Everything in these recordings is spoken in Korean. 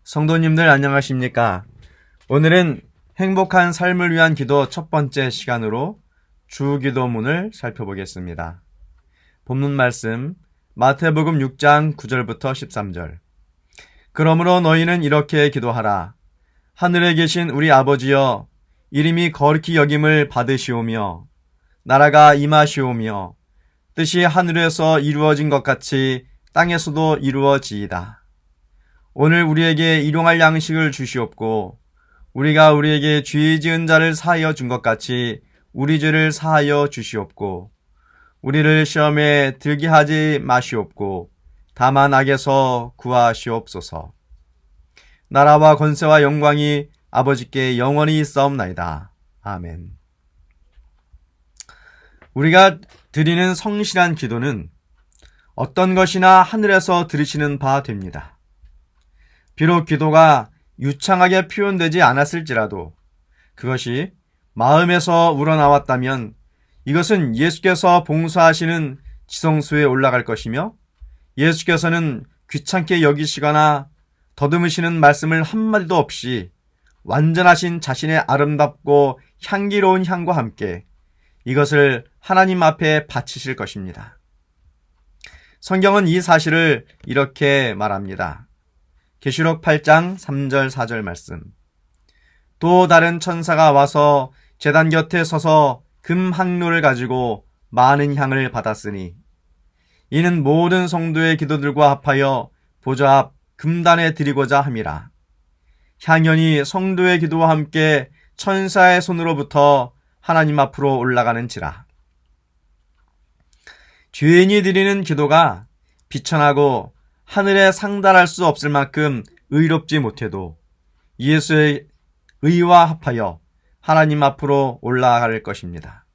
성도님들 안녕하십니까? 오늘은 행복한 삶을 위한 기도 첫 번째 시간으로 주기도문을 살펴보겠습니다. 본문 말씀 마태복음 6장 9절부터 13절. 그러므로 너희는 이렇게 기도하라. 하늘에 계신 우리 아버지여, 이름이 거룩히 여김을 받으시오며 나라가 임하시오며 뜻이 하늘에서 이루어진 것 같이 땅에서도 이루어지이다. 오늘 우리에게 일용할 양식을 주시옵고 우리가 우리에게 죄 지은 자를 사하여 준 것 같이 우리 죄를 사하여 주시옵고 우리를 시험에 들게 하지 마시옵고 다만 악에서 구하시옵소서. 나라와 권세와 영광이 아버지께 영원히 있사옵나이다. 아멘. 우리가 드리는 성실한 기도는 어떤 것이나 하늘에서 들으시는 바 됩니다. 비록 기도가 유창하게 표현되지 않았을지라도 그것이 마음에서 우러나왔다면 이것은 예수께서 봉사하시는 지성소에 올라갈 것이며 예수께서는 귀찮게 여기시거나 더듬으시는 말씀을 한마디도 없이 완전하신 자신의 아름답고 향기로운 향과 함께 이것을 하나님 앞에 바치실 것입니다. 성경은 이 사실을 이렇게 말합니다. 계시록 8장 3절 4절 말씀. 또 다른 천사가 와서 제단 곁에 서서 금 항로를 가지고 많은 향을 받았으니 이는 모든 성도의 기도들과 합하여 보좌 앞 금단에 드리고자 함이라. 향연이 성도의 기도와 함께 천사의 손으로부터 하나님 앞으로 올라가는지라. 죄인이 드리는 기도가 비천하고 하늘에 상달할 수 없을 만큼 의롭지 못해도 예수의 의와 합하여 하나님 앞으로 올라갈 것입니다.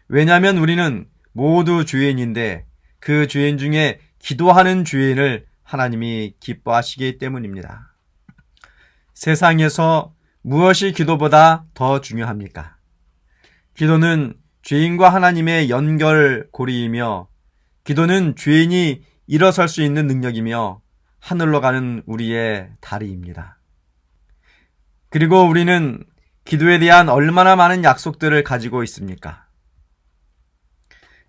왜냐하면 우리는 모두 죄인인데 그 죄인 중에 기도하는 죄인을 하나님이 기뻐하시기 때문입니다. 세상에서 무엇이 기도보다 더 중요합니까? 기도는 죄인과 하나님의 연결고리이며 기도는 죄인이 일어설 수 있는 능력이며 하늘로 가는 우리의 다리입니다. 그리고 우리는 기도에 대한 얼마나 많은 약속들을 가지고 있습니까?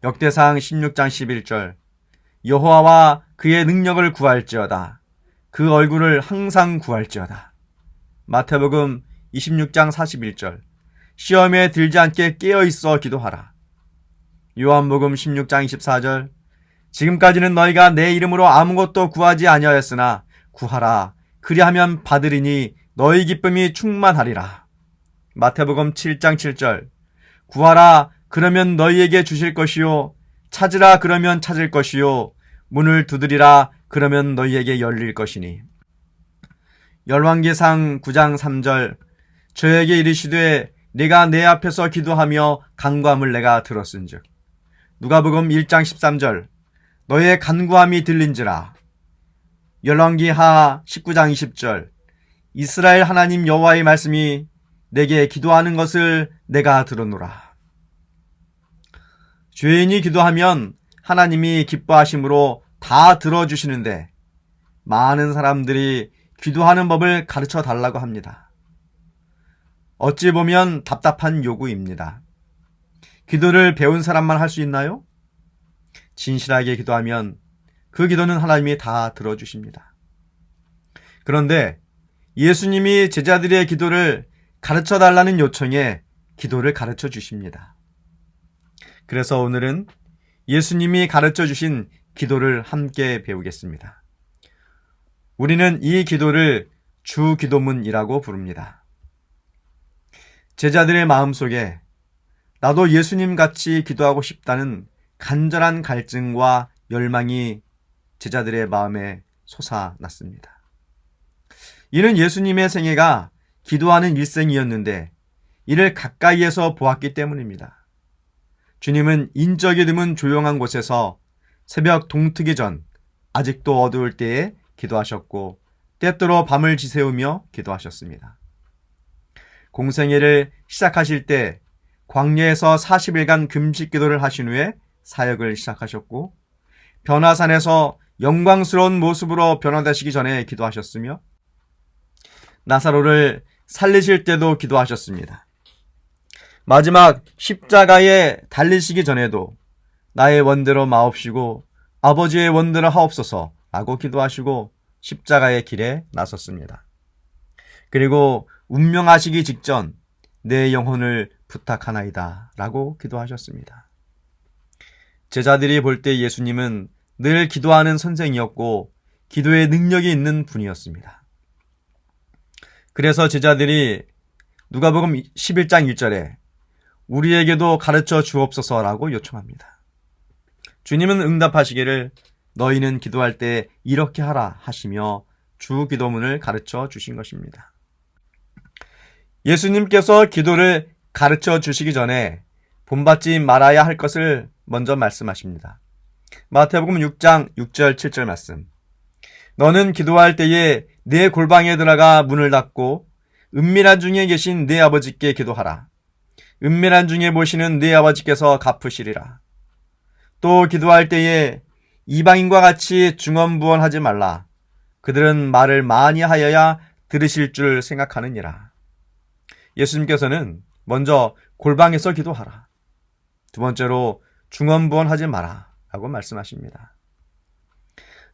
역대상 16장 11절. 여호와와 그의 능력을 구할지어다. 그 얼굴을 항상 구할지어다. 마태복음 26장 41절. 시험에 들지 않게 깨어있어 기도하라. 요한복음 16장 24절. 지금까지는 너희가 내 이름으로 아무것도 구하지 아니하였으나 구하라. 그리하면 받으리니 너희 기쁨이 충만하리라. 마태복음 7장 7절. 구하라. 그러면 너희에게 주실 것이요. 찾으라. 그러면 찾을 것이요. 문을 두드리라. 그러면 너희에게 열릴 것이니. 열왕기상 9장 3절. 저에게 이르시되 네가 내 앞에서 기도하며 간구함을 내가 들었은즉. 누가복음 1장 13절. 너의 간구함이 들린지라. 열왕기하 19장 20절. 이스라엘 하나님 여호와의 말씀이 내게 기도하는 것을 내가 들었노라. 죄인이 기도하면 하나님이 기뻐하심으로 다 들어주시는데 많은 사람들이 기도하는 법을 가르쳐 달라고 합니다. 어찌 보면 답답한 요구입니다. 기도를 배운 사람만 할 수 있나요? 진실하게 기도하면 그 기도는 하나님이 다 들어주십니다. 그런데 예수님이 제자들의 기도를 가르쳐 달라는 요청에 기도를 가르쳐 주십니다. 그래서 오늘은 예수님이 가르쳐 주신 기도를 함께 배우겠습니다. 우리는 이 기도를 주기도문이라고 부릅니다. 제자들의 마음속에 나도 예수님 같이 기도하고 싶다는 간절한 갈증과 열망이 제자들의 마음에 솟아났습니다. 이는 예수님의 생애가 기도하는 일생이었는데 이를 가까이에서 보았기 때문입니다. 주님은 인적이 드문 조용한 곳에서 새벽 동트기 전 아직도 어두울 때에 기도하셨고 때때로 밤을 지새우며 기도하셨습니다. 공생애를 시작하실 때 광야에서 40일간 금식 기도를 하신 후에 사역을 시작하셨고 변화산에서 영광스러운 모습으로 변화되시기 전에 기도하셨으며 나사로를 살리실 때도 기도하셨습니다. 마지막 십자가에 달리시기 전에도 나의 원대로 마옵시고 아버지의 원대로 하옵소서 라고 기도하시고 십자가의 길에 나섰습니다. 그리고 운명하시기 직전 내 영혼을 부탁하나이다 라고 기도하셨습니다. 제자들이 볼 때 예수님은 늘 기도하는 선생이었고 기도의 능력이 있는 분이었습니다. 그래서 제자들이 누가복음 11장 1절에 우리에게도 가르쳐 주옵소서라고 요청합니다. 주님은 응답하시기를 너희는 기도할 때 이렇게 하라 하시며 주 기도문을 가르쳐 주신 것입니다. 예수님께서 기도를 가르쳐 주시기 전에 본받지 말아야 할 것을 먼저 말씀하십니다. 마태복음 6장 6절 7절 말씀. 너는 기도할 때에 네 골방에 들어가 문을 닫고 은밀한 중에 계신 네 아버지께 기도하라. 은밀한 중에 보시는 네 아버지께서 갚으시리라. 또 기도할 때에 이방인과 같이 중언부언하지 말라. 그들은 말을 많이 하여야 들으실 줄 생각하느니라. 예수님께서는 먼저 골방에서 기도하라. 두 번째로 중언부언하지 마라 라고 말씀하십니다.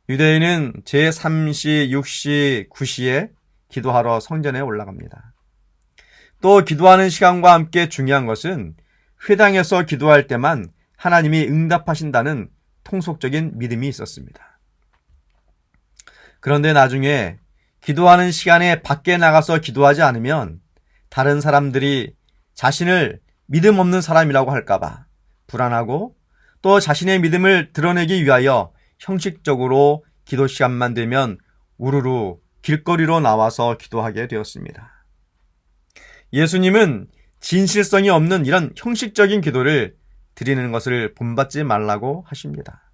유대인은 제3시, 6시, 9시에 기도하러 성전에 올라갑니다. 또 기도하는 시간과 함께 중요한 것은 회당에서 기도할 때만 하나님이 응답하신다는 통속적인 믿음이 있었습니다. 그런데 나중에 기도하는 시간에 밖에 나가서 기도하지 않으면 다른 사람들이 자신을 믿음 없는 사람이라고 할까봐 불안하고 또 자신의 믿음을 드러내기 위하여 형식적으로 기도 시간만 되면 우르르 길거리로 나와서 기도하게 되었습니다. 예수님은 진실성이 없는 이런 형식적인 기도를 드리는 것을 본받지 말라고 하십니다.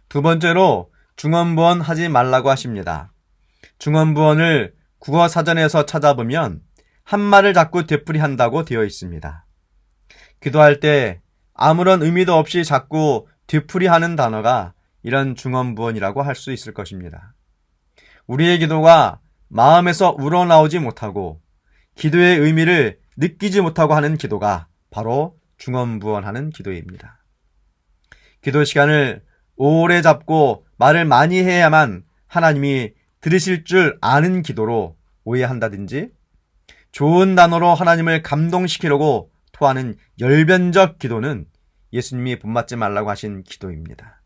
두 번째로 중언부언 하지 말라고 하십니다. 중언부언을 국어사전에서 찾아보면 한 말을 자꾸 되풀이한다고 되어 있습니다. 기도할 때 아무런 의미도 없이 자꾸 되풀이하는 단어가 이런 중언부언이라고 할 수 있을 것입니다. 우리의 기도가 마음에서 우러나오지 못하고 기도의 의미를 느끼지 못하고 하는 기도가 바로 중언부언하는 기도입니다. 기도 시간을 오래 잡고 말을 많이 해야만 하나님이 들으실 줄 아는 기도로 오해한다든지 좋은 단어로 하나님을 감동시키려고 토하는 열변적 기도는 예수님이 본받지 말라고 하신 기도입니다.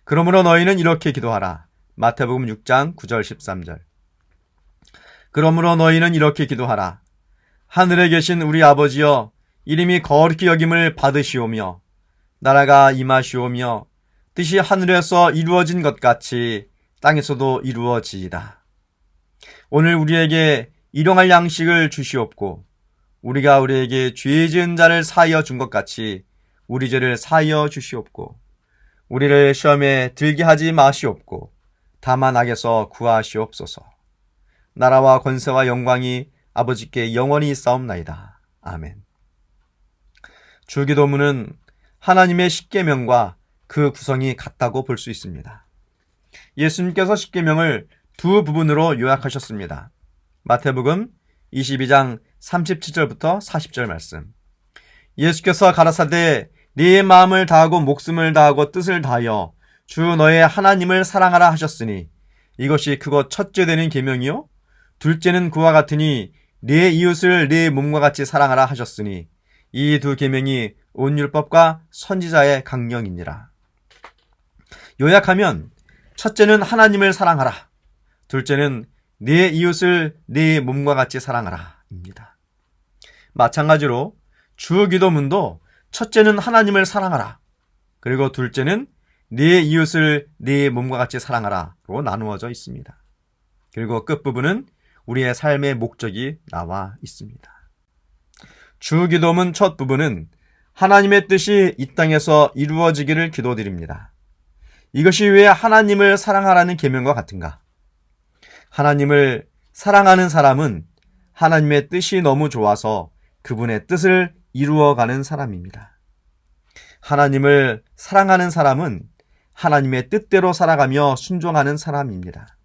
그러므로 너희는 이렇게 기도하라. 마태복음 6장 9절 13절. 그러므로 너희는 이렇게 기도하라. 하늘에 계신 우리 아버지여, 이름이 거룩히 여김을 받으시오며 나라가 임하시오며 뜻이 하늘에서 이루어진 것 같이 땅에서도 이루어지이다. 오늘 우리에게 일용할 양식을 주시옵고 우리가 우리에게 죄 지은 자를 사하여 준 것 같이 우리 죄를 사하여 주시옵고 우리를 시험에 들게 하지 마시옵고 다만 악에서 구하시옵소서. 나라와 권세와 영광이 아버지께 영원히 있사옵나이다. 아멘. 주기도문은 하나님의 십계명과 그 구성이 같다고 볼 수 있습니다. 예수님께서 십계명을 두 부분으로 요약하셨습니다. 마태복음 22장 37절부터 40절 말씀. 예수께서 가라사대 네 마음을 다하고 목숨을 다하고 뜻을 다하여 주 너의 하나님을 사랑하라 하셨으니 이것이 크고 첫째 되는 계명이요 둘째는 그와 같으니 네 이웃을 네 몸과 같이 사랑하라 하셨으니 이 두 계명이 온 율법과 선지자의 강령이니라. 요약하면 첫째는 하나님을 사랑하라. 둘째는 네 이웃을 네 몸과 같이 사랑하라 입니다. 마찬가지로 주기도문도 첫째는 하나님을 사랑하라. 그리고 둘째는 네 이웃을 네 몸과 같이 사랑하라로 나누어져 있습니다. 그리고 끝부분은 우리의 삶의 목적이 나와 있습니다. 주기도문 첫 부분은 하나님의 뜻이 이 땅에서 이루어지기를 기도드립니다. 이것이 왜 하나님을 사랑하라는 계명과 같은가? 하나님을 사랑하는 사람은 하나님의 뜻이 너무 좋아서 그분의 뜻을 이루어가는 사람입니다. 하나님을 사랑하는 사람은 하나님의 뜻대로 살아가며 순종하는 사람입니다.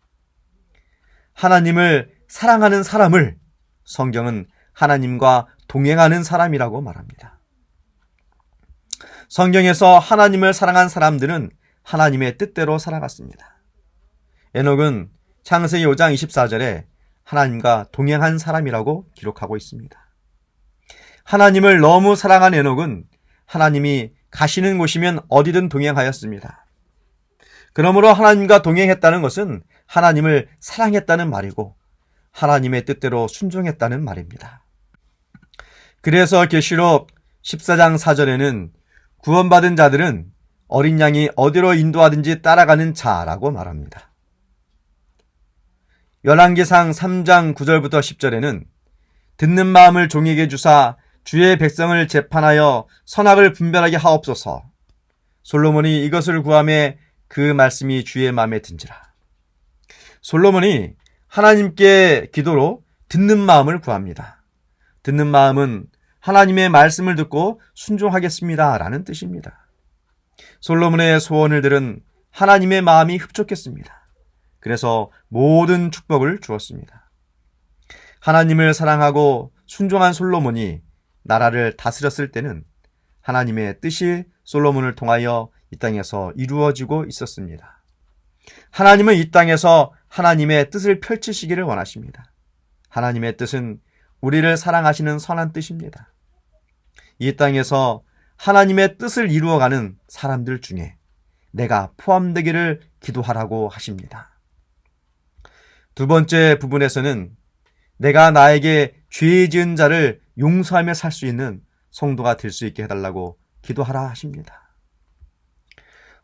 하나님을 사랑하는 사람을 성경은 하나님과 동행하는 사람이라고 말합니다. 성경에서 하나님을 사랑한 사람들은 하나님의 뜻대로 살아갔습니다. 에녹은 창세기 5장 24절에 하나님과 동행한 사람이라고 기록하고 있습니다. 하나님을 너무 사랑한 에녹은 하나님이 가시는 곳이면 어디든 동행하였습니다. 그러므로 하나님과 동행했다는 것은 하나님을 사랑했다는 말이고 하나님의 뜻대로 순종했다는 말입니다. 그래서 계시록 14장 4절에는 구원받은 자들은 어린 양이 어디로 인도하든지 따라가는 자라고 말합니다. 열왕기상 3장 9절부터 10절에는 듣는 마음을 종에게 주사 주의 백성을 재판하여 선악을 분별하게 하옵소서. 솔로몬이 이것을 구하매 그 말씀이 주의 마음에 든지라. 솔로몬이 하나님께 기도로 듣는 마음을 구합니다. 듣는 마음은 하나님의 말씀을 듣고 순종하겠습니다 라는 뜻입니다. 솔로몬의 소원을 들은 하나님의 마음이 흡족했습니다. 그래서 모든 축복을 주었습니다. 하나님을 사랑하고 순종한 솔로몬이 나라를 다스렸을 때는 하나님의 뜻이 솔로몬을 통하여 이 땅에서 이루어지고 있었습니다. 하나님은 이 땅에서 하나님의 뜻을 펼치시기를 원하십니다. 하나님의 뜻은 우리를 사랑하시는 선한 뜻입니다. 이 땅에서 하나님의 뜻을 이루어가는 사람들 중에 내가 포함되기를 기도하라고 하십니다. 두 번째 부분에서는 내가 나에게 죄 지은 자를 용서하며 살 수 있는 성도가 될 수 있게 해달라고 기도하라 하십니다.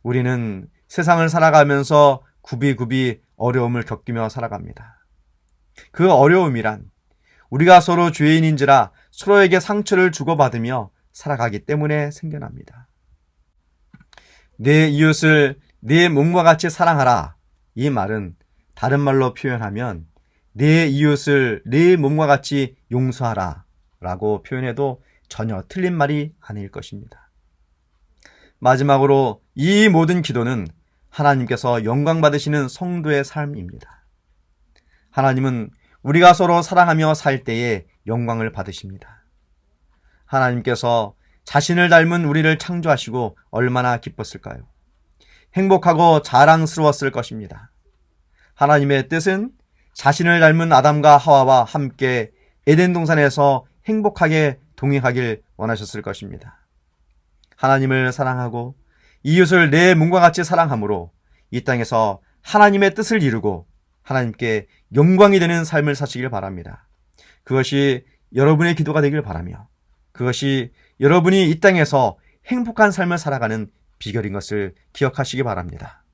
우리는 세상을 살아가면서 굽이굽이 어려움을 겪으며 살아갑니다. 그 어려움이란 우리가 서로 죄인인지라 서로에게 상처를 주고받으며 살아가기 때문에 생겨납니다. 내 이웃을 내 몸과 같이 사랑하라. 이 말은 다른 말로 표현하면 내 이웃을 내 몸과 같이 용서하라 라고 표현해도 전혀 틀린 말이 아닐 것입니다. 마지막으로 이 모든 기도는 하나님께서 영광 받으시는 성도의 삶입니다. 하나님은 우리가 서로 사랑하며 살 때에 영광을 받으십니다. 하나님께서 자신을 닮은 우리를 창조하시고 얼마나 기뻤을까요? 행복하고 자랑스러웠을 것입니다. 하나님의 뜻은 자신을 닮은 아담과 하와와 함께 에덴 동산에서 행복하게 동행하길 원하셨을 것입니다. 하나님을 사랑하고 이웃을 내 몸과 같이 사랑함으로 이 땅에서 하나님의 뜻을 이루고 하나님께 영광이 되는 삶을 사시길 바랍니다. 그것이 여러분의 기도가 되길 바라며 그것이 여러분이 이 땅에서 행복한 삶을 살아가는 비결인 것을 기억하시기 바랍니다.